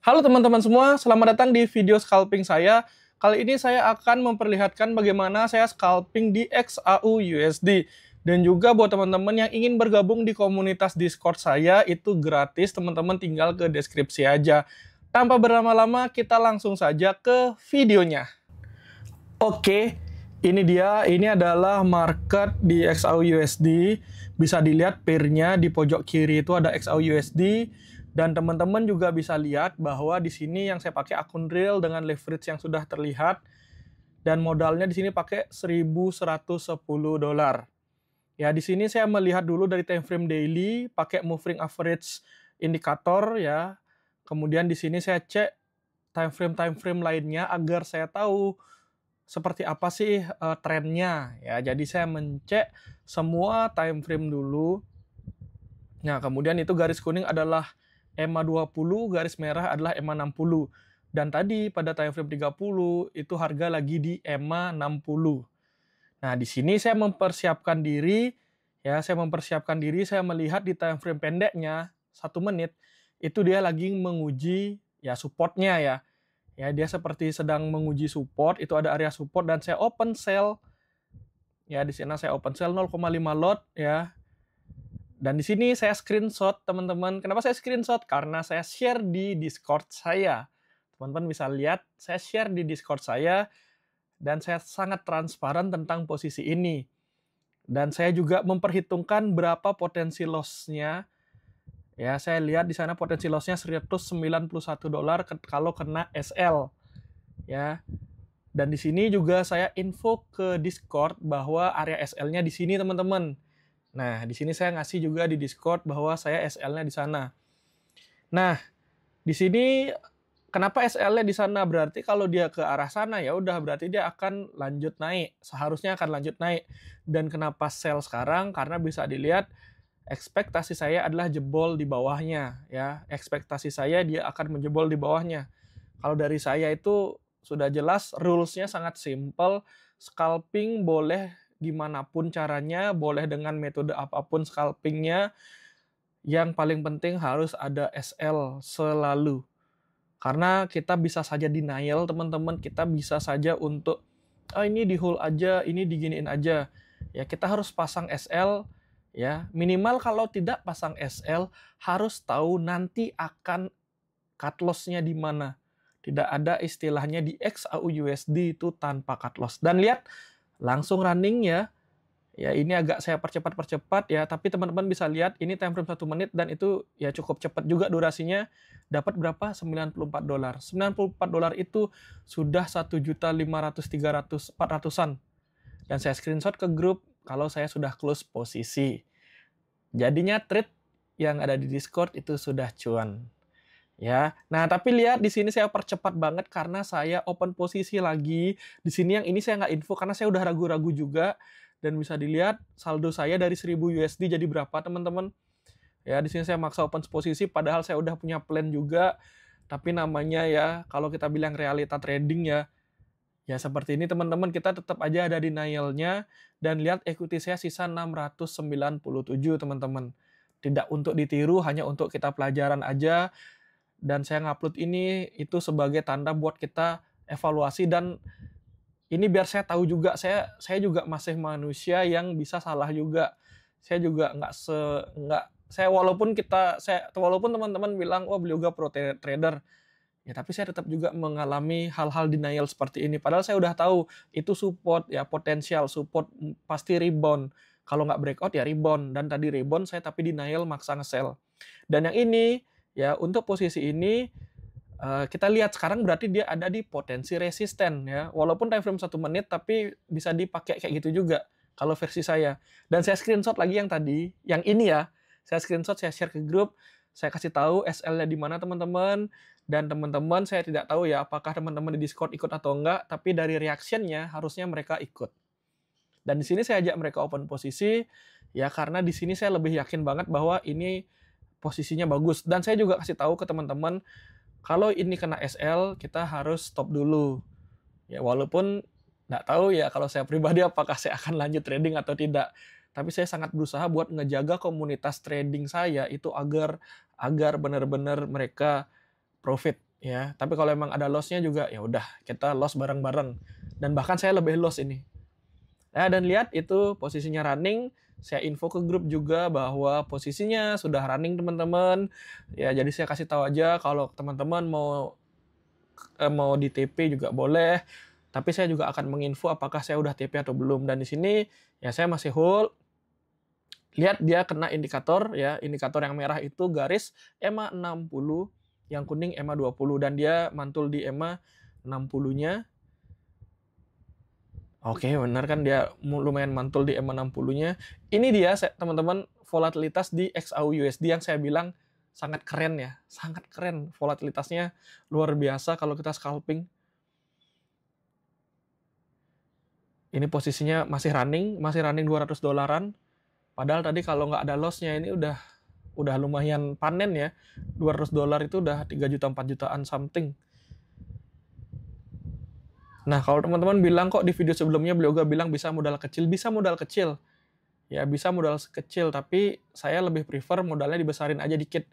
Halo teman-teman semua, selamat datang di video scalping saya. Kali ini saya akan memperlihatkan bagaimana saya scalping di XAU USD. Dan juga buat teman-teman yang ingin bergabung di komunitas Discord saya, itu gratis, teman-teman tinggal ke deskripsi aja. Tanpa berlama-lama, kita langsung saja ke videonya. Oke, ini dia, ini adalah market di XAU USD. Bisa dilihat pairnya di pojok kiri itu ada XAU USD. Dan teman-teman juga bisa lihat bahwa di sini yang saya pakai akun real dengan leverage yang sudah terlihat. Dan modalnya di sini pakai $1.110. Ya, di sini saya melihat dulu dari time frame daily, pakai moving average indikator ya. Kemudian di sini saya cek time frame lainnya agar saya tahu seperti apa sih trennya ya. Jadi saya mencek semua time frame dulu. Nah, kemudian itu garis kuning adalah EMA 20, garis merah adalah EMA 60. Dan tadi pada time frame 30 itu harga lagi di EMA 60. Nah, di sini saya mempersiapkan diri ya, saya melihat di time frame pendeknya 1 menit itu dia lagi menguji ya supportnya ya. Ya, dia seperti sedang menguji support, itu ada area support dan saya open sell. Ya, di sini saya open sell 0,5 lot ya. Dan di sini saya screenshot, teman-teman. Kenapa saya screenshot? Karena saya share di Discord saya. Teman-teman bisa lihat, saya share di Discord saya dan saya sangat transparan tentang posisi ini. Dan saya juga memperhitungkan berapa potensi loss-nya. Ya, saya lihat di sana potensi loss-nya $191 kalau kena SL. Ya. Dan di sini juga saya info ke Discord bahwa area SL-nya di sini, teman-teman. Nah, di sini saya ngasih juga di Discord bahwa saya SL-nya di sana. Nah, di sini kenapa SL-nya di sana? Berarti kalau dia ke arah sana ya udah berarti dia akan lanjut naik. Seharusnya akan lanjut naik. Dan kenapa sell sekarang? Karena bisa dilihat ekspektasi saya adalah jebol di bawahnya ya. Ekspektasi saya dia akan menjebol di bawahnya. Kalau dari saya itu sudah jelas rules-nya sangat simple. Scalping boleh gimana pun caranya, boleh dengan metode apapun scalpingnya. Yang paling penting harus ada SL selalu. Karena kita bisa saja denial, teman-teman. Kita bisa saja untuk, ini di hold aja, ini diginiin aja. Ya, kita harus pasang SL, ya. Minimal kalau tidak pasang SL, harus tahu nanti akan cut loss-nya di mana. Tidak ada istilahnya di XAU USD itu tanpa cut loss. Dan lihat, langsung running ya. Ya, ini agak saya percepat ya, tapi teman-teman bisa lihat ini time frame 1 menit dan itu ya cukup cepat juga durasinya. Dapat berapa? $94. $94 itu sudah 1.500.300.400-an. Dan saya screenshot ke grup kalau saya sudah close posisi. Jadinya trade yang ada di Discord itu sudah cuan. Ya. Nah, tapi lihat di sini saya percepat banget karena saya open posisi lagi. Di sini yang ini saya nggak info karena saya udah ragu-ragu juga. Dan bisa dilihat saldo saya dari 1000 USD jadi berapa, teman-teman. Ya, di sini saya maksa open posisi padahal saya udah punya plan juga. Tapi namanya ya, kalau kita bilang realita trading ya, ya seperti ini teman-teman, kita tetap aja ada denial-nya. Dan lihat equity saya sisa 697, teman-teman. Tidak untuk ditiru, hanya untuk kita pelajaran aja. Dan saya ngupload ini itu sebagai tanda buat kita evaluasi dan ini biar saya tahu juga saya juga masih manusia yang bisa salah juga. Saya juga nggak saya walaupun teman-teman bilang wah beliau juga pro trader ya, tapi saya tetap juga mengalami hal-hal denial seperti ini. Padahal saya udah tahu itu support ya, potensial support pasti rebound. Kalau nggak breakout ya rebound, dan tadi rebound saya tapi denial maksa nge-sell. Dan yang ini ya untuk posisi ini kita lihat sekarang berarti dia ada di potensi resisten ya. Walaupun time frame 1 menit tapi bisa dipakai kayak gitu juga kalau versi saya. Dan saya screenshot lagi yang tadi, yang ini ya. Saya screenshot, saya share ke grup, saya kasih tahu SL-nya di mana teman-teman. Dan teman-teman saya tidak tahu ya apakah teman-teman di Discord ikut atau enggak, tapi dari reaction-nya harusnya mereka ikut. Dan di sini saya ajak mereka open posisi ya karena di sini saya lebih yakin banget bahwa ini posisinya bagus. Dan saya juga kasih tahu ke teman-teman kalau ini kena SL, kita harus stop dulu. Ya, walaupun nggak tahu ya kalau saya pribadi apakah saya akan lanjut trading atau tidak. Tapi saya sangat berusaha buat ngejaga komunitas trading saya itu agar benar-benar mereka profit. ya. Tapi kalau emang ada loss-nya juga ya udah kita loss bareng-bareng. Dan bahkan saya lebih loss ini. Nah, dan lihat itu posisinya running, saya info ke grup juga bahwa posisinya sudah running teman-teman. Ya, jadi saya kasih tahu aja kalau teman-teman mau di TP juga boleh. Tapi saya juga akan menginfo apakah saya udah TP atau belum. Dan di sini ya saya masih hold. Lihat dia kena indikator ya, indikator yang merah itu garis EMA 60, yang kuning EMA 20 dan dia mantul di EMA 60-nya. Oke, benar kan dia lumayan mantul di EMA 60-nya. Ini dia teman-teman volatilitas di XAUUSD yang saya bilang sangat keren ya, sangat keren volatilitasnya luar biasa kalau kita scalping. Ini posisinya masih running $200. Padahal tadi kalau nggak ada loss-nya ini udah lumayan panen ya. $200 itu udah 3 juta 4 jutaan something. Nah, kalau teman-teman bilang kok di video sebelumnya beliau juga bilang bisa modal kecil. Ya bisa modal kecil, tapi saya lebih prefer modalnya dibesarin aja dikit.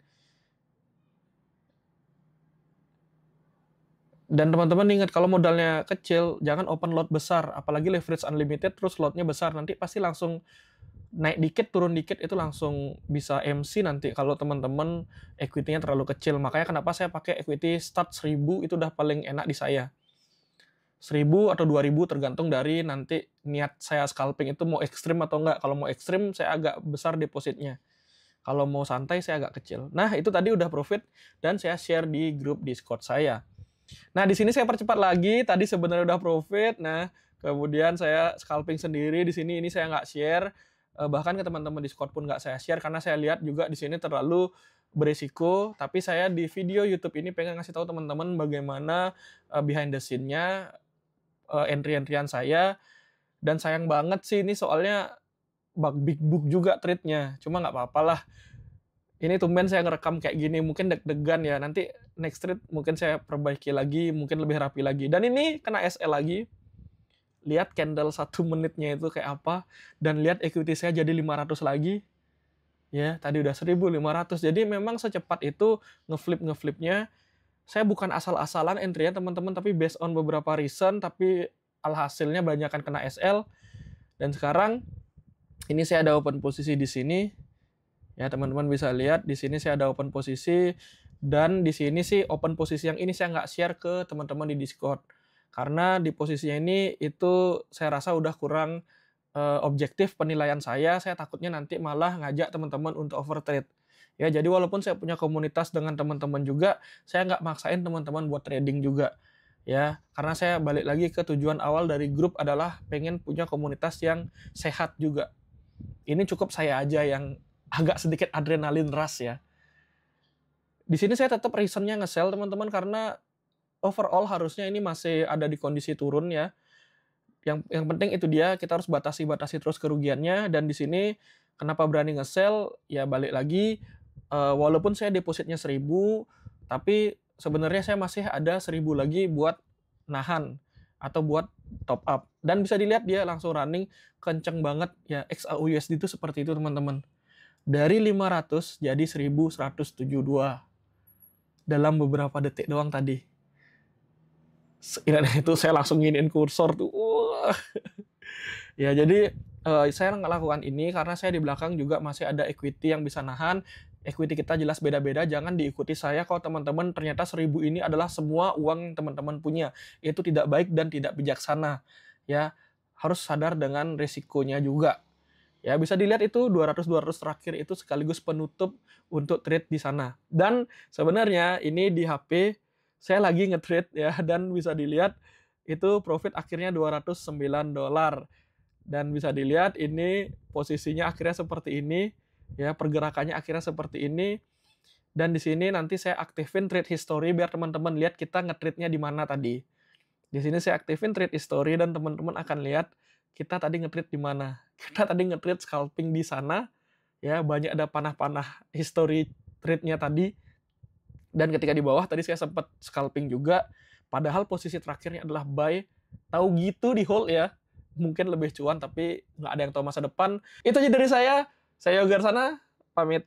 Dan teman-teman ingat kalau modalnya kecil, jangan open lot besar, apalagi leverage unlimited terus lotnya besar, nanti pasti langsung naik dikit turun dikit itu langsung bisa MC nanti kalau teman-teman equity-nya terlalu kecil. Makanya kenapa saya pakai equity start 1000 itu udah paling enak di saya. 1000 atau 2000 tergantung dari nanti niat saya scalping itu mau ekstrim atau enggak. Kalau mau ekstrim saya agak besar depositnya. Kalau mau santai saya agak kecil. Nah, itu tadi udah profit dan saya share di grup Discord saya. Nah, di sini saya percepat lagi. Tadi sebenarnya udah profit. Nah, kemudian saya scalping sendiri di sini. Ini saya nggak share. Bahkan ke teman-teman Discord pun nggak saya share karena saya lihat juga di sini terlalu beresiko. Tapi saya di video YouTube ini pengen ngasih tahu teman-teman bagaimana behind the scene-nya entry-entryan saya. Dan sayang banget sih ini soalnya big book juga trade-nya. Cuma nggak apa-apa lah. Ini tumben saya ngerekam kayak gini, mungkin deg-degan ya. Nanti next trade mungkin saya perbaiki lagi, mungkin lebih rapi lagi. Dan ini kena SL lagi. Lihat candle 1 menitnya itu kayak apa. Dan lihat equity saya jadi 500 lagi. Ya, tadi udah 1.500. Jadi memang secepat itu ngeflip-ngeflipnya. Saya bukan asal-asalan entry ya teman-teman, tapi based on beberapa reason. Tapi alhasilnya banyak kan kena SL. Dan sekarang ini saya ada open posisi di sini. Ya, teman-teman bisa lihat di sini saya ada open posisi dan di sini sih open posisi yang ini saya nggak share ke teman-teman di Discord. Karena di posisinya ini itu saya rasa udah kurang objektif penilaian saya takutnya nanti malah ngajak teman-teman untuk overtrade. Ya, jadi walaupun saya punya komunitas dengan teman-teman juga, saya nggak maksain teman-teman buat trading juga. Ya, karena saya balik lagi ke tujuan awal dari grup adalah pengen punya komunitas yang sehat juga. Ini cukup saya aja yang agak sedikit adrenalin rush ya. Di sini saya tetap reasonnya nge-sell teman-teman karena overall harusnya ini masih ada di kondisi turun ya. Yang penting itu dia kita harus batasi terus kerugiannya dan di sini kenapa berani nge-sell ya balik lagi walaupun saya depositnya 1000 tapi sebenarnya saya masih ada 1000 lagi buat nahan atau buat top up dan bisa dilihat dia langsung running kenceng banget ya. XAUUSD itu seperti itu teman-teman. Dari 500 jadi 1172 dalam beberapa detik doang tadi. Itu saya langsung nginin kursor tuh. Ya, jadi saya nggak lakukan ini karena saya di belakang juga masih ada equity yang bisa nahan. Equity kita jelas beda-beda, jangan diikuti saya kalau teman-teman ternyata 1000 ini adalah semua uang yang teman-teman punya. Itu tidak baik dan tidak bijaksana. Ya, harus sadar dengan risikonya juga. Ya, bisa dilihat itu 200 terakhir itu sekaligus penutup untuk trade di sana. Dan sebenarnya ini di HP saya lagi nge-trade ya dan bisa dilihat itu profit akhirnya $209. Dan bisa dilihat ini posisinya akhirnya seperti ini ya, pergerakannya akhirnya seperti ini. Dan di sini nanti saya aktifin trade history biar teman-teman lihat kita nge-trade-nya di mana tadi. Di sini saya aktifin trade history dan teman-teman akan lihat kita tadi nge-trade di mana. Kita tadi nge-trade scalping di sana. Ya, banyak ada panah-panah history trade-nya tadi. Dan ketika di bawah tadi saya sempat scalping juga. Padahal posisi terakhirnya adalah buy. Tahu gitu di hold ya. Mungkin lebih cuan tapi nggak ada yang tahu masa depan. Itu aja dari saya. Saya Yoga Arsana, pamit.